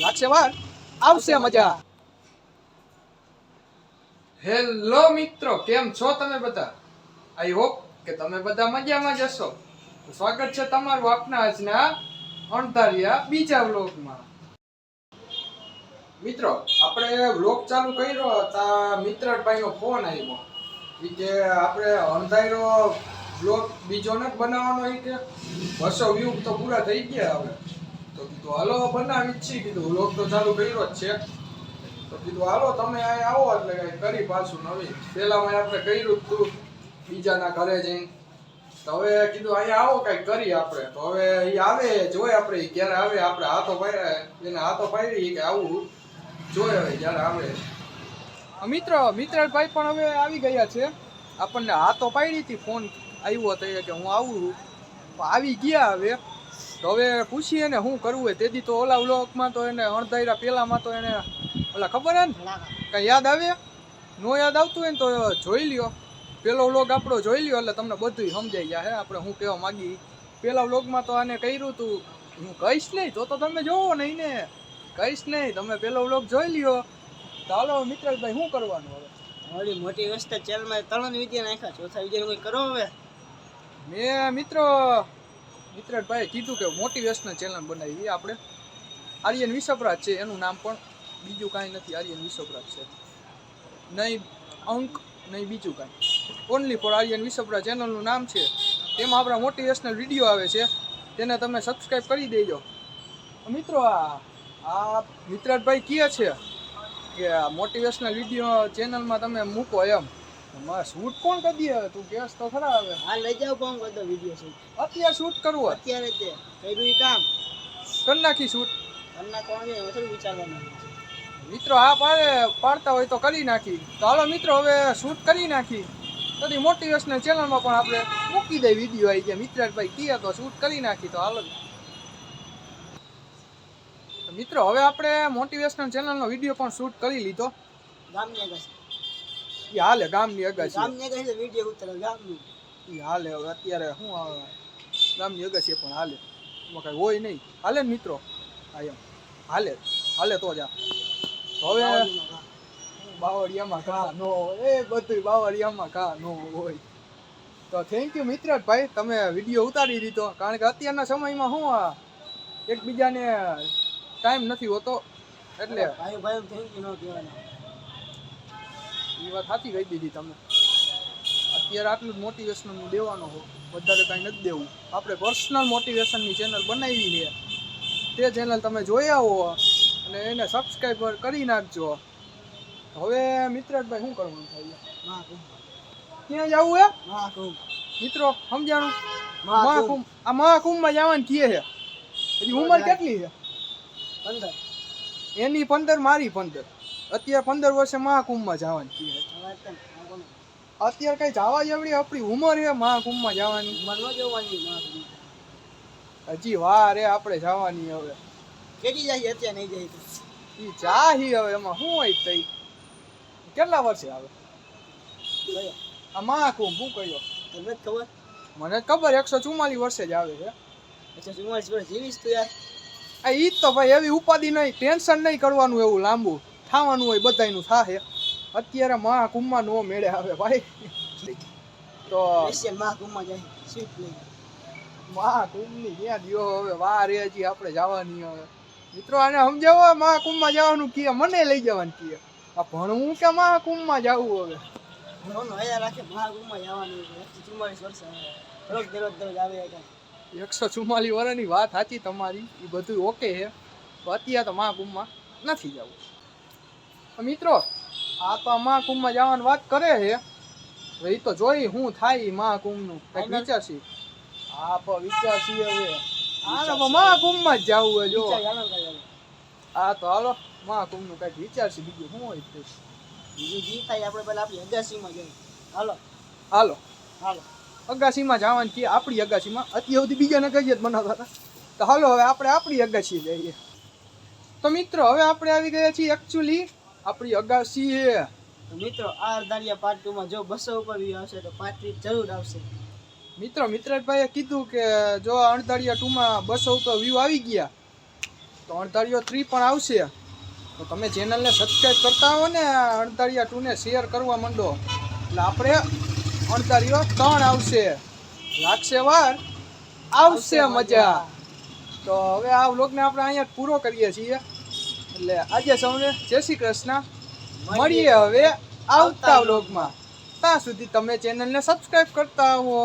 લાગશે વાર, આવશે મજા. હેલો મિત્રો, કેમ છો તમે બધા? આઈ હોપ કે તમે બધા મજામાં જ હશો. સ્વાગત છે તમારું આપના આજના અણધાર્યા બીજા વ્લોગમાં. મિત્રો, આપણે વ્લોગ ચાલુ કર્યો હતા, મિત્રભાઈનો ફોન આવ્યો કે આપણે અણધાર્યો વ્લોગ બીજો નથી બનાવવાનો, એ કે 200 વ્યૂ તો પૂરા થઈ ગયા હવે. તો કીધું હાલો બનાવી જ છીએ, કીધું વ્લોગ તો ચાલુ કર્યો જ છે. તો કીધું હાલો તમે અહીં આવો એટલે કઈ કરી પાછું નવી. પેલામાં આપણે કર્યું હતું બીજાના ઘરે જઈને, તો હવે કીધું અહીંયા આવો કઈ કરી આપણે. તો હવે એ આવે જોઈ આપણે ક્યારે આવે, આપણે હાથો પાડ્યા એને હાથો પાડી કે આવું જોઈ હવે જ્યારે આવે. મિત્રભાઈ પણ હવે આવી ગયા છે. આપણને હાથો પાડી હતી, ફોન આવ્યો હતો કે હું આવું, આવી ગયા હવે. તો હવે પૂછીએ ને શું કરવું હોય. તેથી તો ઓલા વ્લોગમાં તો એને અણધાર્યા પેલામાં તો એને ઓલા ખબર હે ને કઈ યાદ આવે, નો યાદ આવતું હોય ને તો જોઈ લ્યો. પેલો વ્લોગ આપણો જોઈ લ્યો એટલે તમને બધું સમજાઈ જાય હે આપણે શું કહેવા માંગી. પેલા વ્લોગમાં તો આને કર્યું હતું, હું કહીશ નહીં તો તમે જોવો નહીં ને, કહીશ નહીં, તમે પેલો વ્લોગ જોઈ લ્યો. તો હાલો મિત્રભાઈ શું કરવાનું હવે? મારી મોટી વસ્તુ ચેનલમાં 3 વિડિયો નાખ્યા, ચોથા વિડિયો કોઈ કરો હવે. મેં મિત્રભાઈએ કીધું કે મોટિવેશનલ ચેનલ બનાવી આપણે. આર્યન વિસપરાજ છે એનું નામ, પણ બીજું કાંઈ નથી, આર્યન વિસપરાજ છે. નહીં અંક નહીં બીજું કાંઈ, ઓનલી ફોર આર્યન વિસપરાજ ચેનલનું નામ છે. તેમાં આપણા મોટિવેશનલ વિડીયો આવે છે, તેને તમે સબસ્ક્રાઈબ કરી દેજો. મિત્રો આ મિત્રભાઈ કહે છે કે મોટિવેશનલ વિડીયો ચેનલમાં તમે મૂકો એમ. શૂટ કોણ કરી દે? તું કેસ તો ખરા હવે. હા લઈ જાવ કોણ બધો વિડિયો છે અત્યારે શૂટ કરવું? અત્યારે તે કર્યું ઈ કામ કરી નાખી શૂટ. અન્ના કોણ છે થોડું વિચારવાનું. મિત્રો આ પાડતા હોય તો કરી નાખી. તો હાલો મિત્રો હવે શૂટ કરી નાખી. તો મોટિવેશનલ ચેનલમાં પણ આપણે મૂકી દઈએ વિડીયો આવી ગયા. મિત્રભાઈ કહે તો શૂટ કરી નાખી. તો હાલો મિત્રો હવે આપણે મોટિવેશનલ ચેનલનો વિડીયો પણ શૂટ કરી લીધો. ગામની અગાસી એ હાલે, ગામની અગાસી. ગામની અગાસી વિડિયો ઉતરે ગામની. એ હાલે હવે અત્યારે શું આવે, ગામની અગાસી પણ હાલે, એમાં કાંઈ હોય નહીં. હાલે ને મિત્રો? હા એમ હાલે તો જા. હવે બાવળિયામાં ઘા નો હોય, એ બધું બાવળિયામાં ઘા નો હોય. તો થેન્ક યુ મિત્રભાઈ, તમે વિડીયો ઉતારી દીધો. કારણ કે અત્યારના સમયમાં શું એકબીજાને ટાઈમ નથી હોતો, એટલે ભાઈ થેન્ક યુ નો કહેવાના. એ વાત સાચી કહી દીધી તમે. અત્યારે આટલું જ મોટિવેશનલનું દેવાનું હો, વધારે કાંઈ નથી દેવું. આપણે પર્સનલ મોટિવેશનની ચેનલ બનાવી છે, તે ચેનલ તમે જોઈ આવો અને એને સબસ્ક્રાઈબર કરી નાખજો. હવે મિત્રભાઈ શું કરવાનું થાય? ક્યાં જવું હે મિત્રો? સમજાણું? મહાકુંભ. આ મહાકુંભમાં જવાનું કહે છે. હજી ઉંમર કેટલી છે? 15. એની 15, મારી 15. અત્યારે 15 વર્ષે મહાકુંભમાં જવાનું કહે. અત્યારે કઈ જવા જેવડી આપણી ઉંમર છે મહાકુંભમાં જવાની? હજી વાર રે આપણે જવાની. હવે કેટી જાય અત્યારે નહીં જાય ઈ ચાહી હવે, એમાં શું હોય? તઈ કેટલા વર્ષે આવે આ મહાકુંભ? શું કહ્યો તમને ખબર? મને ખબર 144 વર્ષે જ આવે છે. 144 વર્ષ જીવીશ તું યાર. આ ઈ જ તો ભાઈ, એવી ઉપાધિ નહીં, ટેન્શન નહીં કરવાનું, એવું લાંબુ થવાનું હોય બધાયનું થાહે. અત્યારે મહાકુંભમાં નો મેળે આવે ભાઈ. તો મહાકુંભમાં જાય સ્વીટ લઈ. મહાકુંભની ક્યાં દિયો હવે, વાર એ હજી આપણે જવાની. હવે મિત્રો આને સમજાવો, મહાકુંભમાં જવાનું કહે, મને લઈ જવાનું કહે. આ ભણવું કે મહાકુંભમાં જવું? હવે ભણવાનું હયા રાખે, મહાકુંભમાં જવાનું 144 વર્ષ રોજ દરરોજ આવે. 144 વર્ષની વાત સાચી તમારી, એ બધું ઓકે છે. અત્યારે તો મહાકુંભમાં નથી જવું. મિત્રો આ તો મહાકુંભમાં જવાની વાત કરે છે. એ તો જોઈ શું થાય મહાકુંભનું કંઈક વિચારશી. હા પણ વિચારશી હવે મહાકુંભમાં જ જવું હોય. જો હા તો હાલો મહાકુંભનું કંઈક વિચારશી. બીજું શું હોય? બીજું જી થાય આપણે પહેલા આપણી અગાસીમાં જઈએ. હાલો અગાસીમાં જવાનું કે આપણી અગાસીમાં. અત્યાર સુધી બીજાને કઈ જ બનાવતા હતા. તો હાલો હવે આપણે આપણી અગાસી જઈએ. તો મિત્રો હવે આપણે આવી ગયા છીએ એકચ્યુઅલી આપણી અગાસી છે. મિત્રો આ અણધાર્યા પાર્ટ 2 માં જો 200 ઉપર વ્યૂ આવશે તો પાર્ટ 3 જરૂર આવશે. મિત્રો મિત્રભાઈએ કીધું કે જો અણધાર્યા 2 માં 200 ઉપર વ્યૂ આવી ગયા તો અણધારીઓ 3 પણ આવશે. તો તમે ચેનલને સબસ્ક્રાઈબ કરતા હો ને અણધારીયા 2 ને શેર કરવા માંડો એટલે આપણે અણધારીઓ 3 આવશે. લાગશે વાર, આવશે મજા. તો હવે આ વ્લોગને આપણે અહીંયા જ પૂરો કરીએ છીએ. એટલે આજે સૌને જય શ્રી કૃષ્ણ. મળીએ હવે આવતા વ્લોગમાં. ત્યાં સુધી તમે ચેનલને સબસ્ક્રાઈબ કરતા હો.